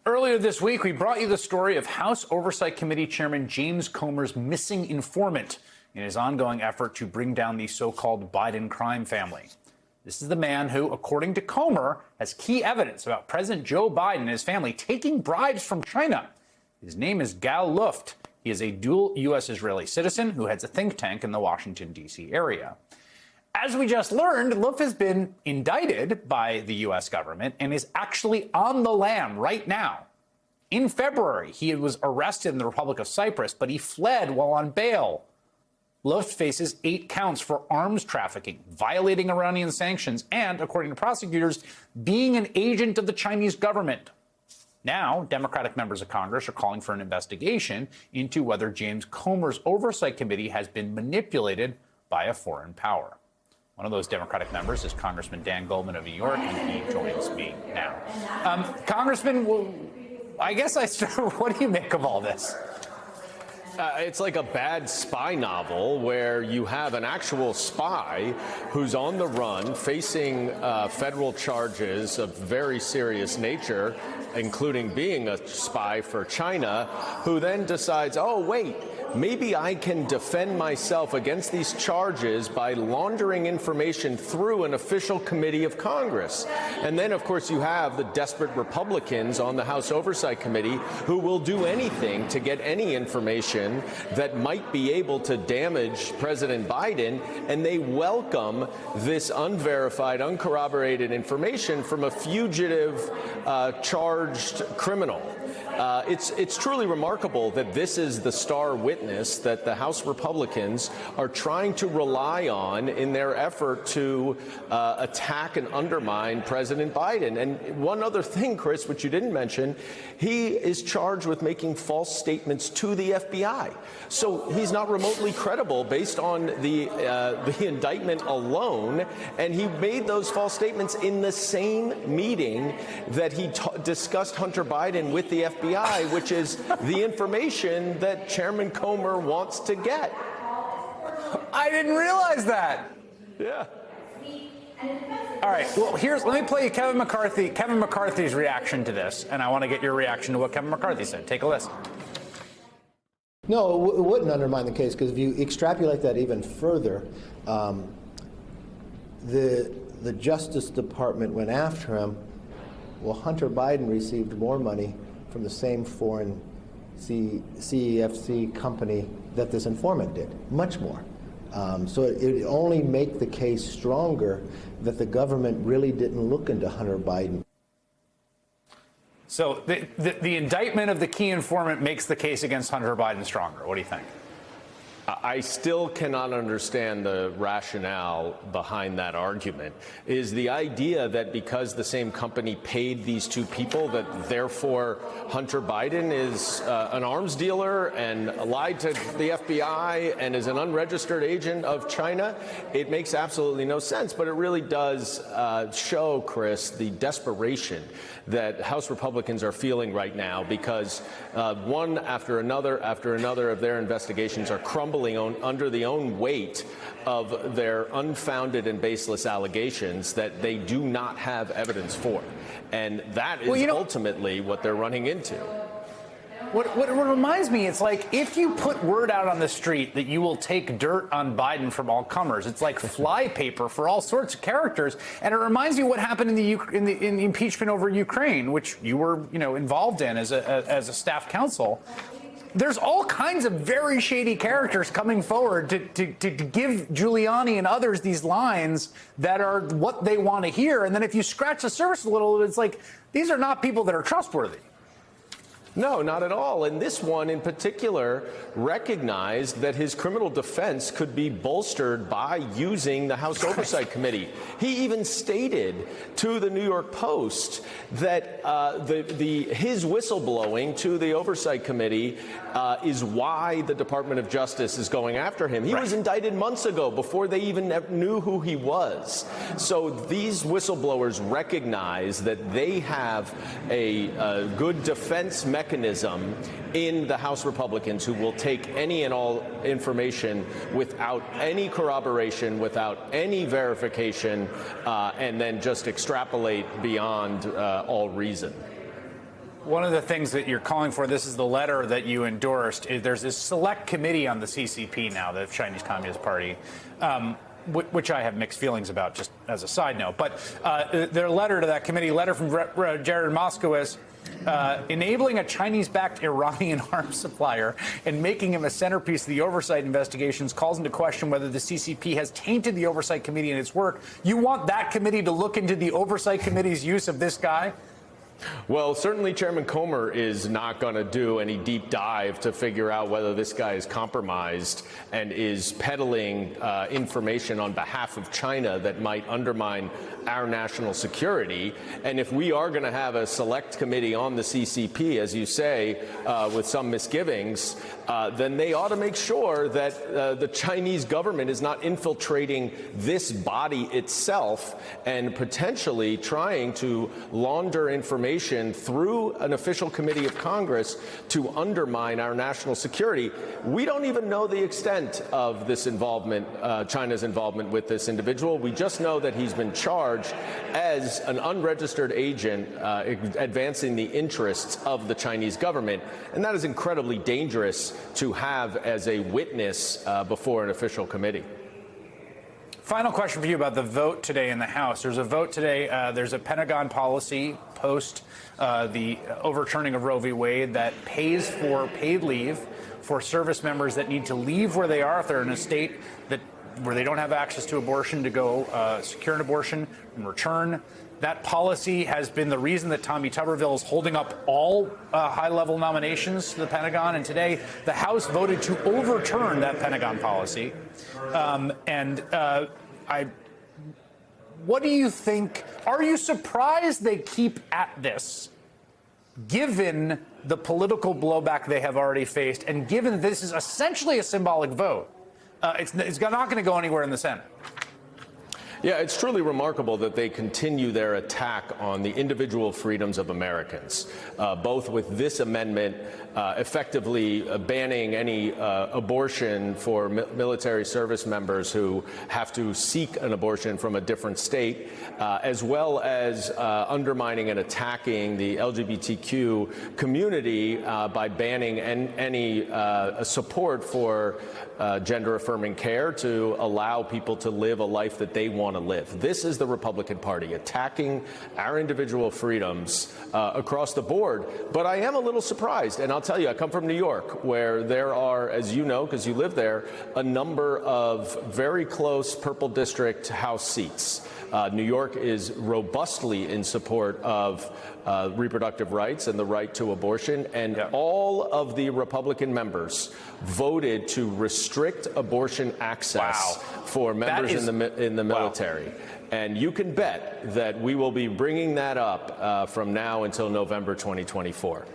Earlier this week, we brought you the story of House Oversight Committee Chairman James Comer's missing informant in his ongoing effort to bring down the so-called Biden crime family. This is the man who, according to Comer, has key evidence about President Joe Biden and his family taking bribes from China. His name is Gal Luft. He is a dual U.S.-Israeli citizen who heads a think tank in the Washington, D.C. area. As we just learned, Luft has been indicted by the U.S. government and is actually on the lam right now. In February, he was arrested in the Republic of Cyprus, but he fled while on bail. Luft faces 8 counts for arms trafficking, violating Iranian sanctions, and, according to prosecutors, being an agent of the Chinese government. Now, Democratic members of Congress are calling for an investigation into whether James Comer's Oversight Committee has been manipulated by a foreign power. One of those Democratic members is Congressman Dan Goldman of New York, and he joins me now. Congressman, I guess what do you make of all this? It's like a bad spy novel where you have an actual spy who's on the run, facing federal charges of very serious nature, including being a spy for China, who then decides, oh, wait, maybe I can defend myself against these charges by laundering information through an official committee of Congress. And then, of course, you have the desperate Republicans on the House Oversight Committee who will do anything to get any information that might be able to damage President Biden, and they welcome this unverified, uncorroborated information from a fugitive charged criminal. It's truly remarkable that this is the star witness that the House Republicans are trying to rely on in their effort to attack and undermine President Biden. And one other thing, Chris, which you didn't mention, he is charged with making false statements to the FBI. So he's not remotely credible based on the indictment alone. And he made those false statements in the same meeting that he discussed Hunter Biden with the FBI, which is the information that Chairman Comer wants to get. I didn't realize that. Yeah. All right. Well, let me play you Kevin McCarthy's reaction to this, and I want to get your reaction to what Kevin McCarthy said. Take a listen. No, it wouldn't undermine the case, because if you extrapolate that even further, the Justice Department went after him. Well, Hunter Biden received more money from the same foreign CEFC company that this informant did, much more. So it only make the case stronger that the government really didn't look into Hunter Biden. So the indictment of the key informant makes the case against Hunter Biden stronger. What do you think? I still cannot understand the rationale behind that argument. Is the idea that because the same company paid these two people, that therefore Hunter Biden is an arms dealer and lied to the FBI and is an unregistered agent of China? It makes absolutely no sense, but it really does show, Chris, the desperation that House Republicans are feeling right now, because one after another of their investigations are crumbling under the own weight of their unfounded and baseless allegations that they do not have evidence for. And that is ultimately what they're running into. What reminds me, it's like if you put word out on the street that you will take dirt on Biden from all comers, it's like flypaper for all sorts of characters. And it reminds me what happened in the impeachment over Ukraine, which you were involved in as a staff counsel. There's all kinds of very shady characters coming forward to give Giuliani and others these lines that are what they want to hear. And then if you scratch the surface a little, it's like these are not people that are trustworthy. No, not at all. And this one in particular recognized that his criminal defense could be bolstered by using the House Oversight Committee. He even stated to the New York Post that his whistleblowing to the Oversight Committee is why the Department of Justice is going after him. He was indicted months ago before they even knew who he was. So these whistleblowers recognize that they have a good defense mechanism in the House Republicans who will take any and all information without any corroboration, without any verification, and then just extrapolate beyond all reason. One of the things that you're calling for, this is the letter that you endorsed, is there's this select committee on the CCP now, the Chinese Communist Party, which I have mixed feelings about, just as a side note. But their letter to that committee, letter from Jared Moskowitz, enabling a Chinese-backed Iranian arms supplier and making him a centerpiece of the oversight investigations calls into question whether the CCP has tainted the oversight committee in its work. You want that committee to look into the oversight committee's use of this guy? Well, certainly Chairman Comer is not going to do any deep dive to figure out whether this guy is compromised and is peddling information on behalf of China that might undermine our national security. And if we are going to have a select committee on the CCP, as you say, with some misgivings, then they ought to make sure that the Chinese government is not infiltrating this body itself and potentially trying to launder information through an official committee of Congress to undermine our national security. We don't even know the extent of this involvement, China's involvement with this individual. We just know that he's been charged as an unregistered agent advancing the interests of the Chinese government. And that is incredibly dangerous to have as a witness before an official committee. Final question for you about the vote today in the House. There's a vote today. There's a Pentagon policy post the overturning of Roe v. Wade that pays for paid leave for service members that need to leave where they are if they're in a state where they don't have access to abortion to go secure an abortion and return. That policy has been the reason that Tommy Tuberville is holding up all high-level nominations to the Pentagon. And today, the House voted to overturn that Pentagon policy. What do you think? Are you surprised they keep at this, given the political blowback they have already faced, and given this is essentially a symbolic vote? It's not going to go anywhere in the Senate. Yeah, it's truly remarkable that they continue their attack on the individual freedoms of Americans, both with this amendment effectively banning any abortion for military service members who have to seek an abortion from a different state, as well as undermining and attacking the LGBTQ community by banning any support for gender-affirming care to allow people to live a life that they want to live. This is the Republican Party attacking our individual freedoms across the board. But I am a little surprised, and I'll tell you, I come from New York, where there are, as you know, because you live there, a number of very close Purple District House seats. New York is robustly in support of reproductive rights and the right to abortion, and all of the Republican members voted to restrict abortion access for members in the military. And you can bet that we will be bringing that up from now until November 2024.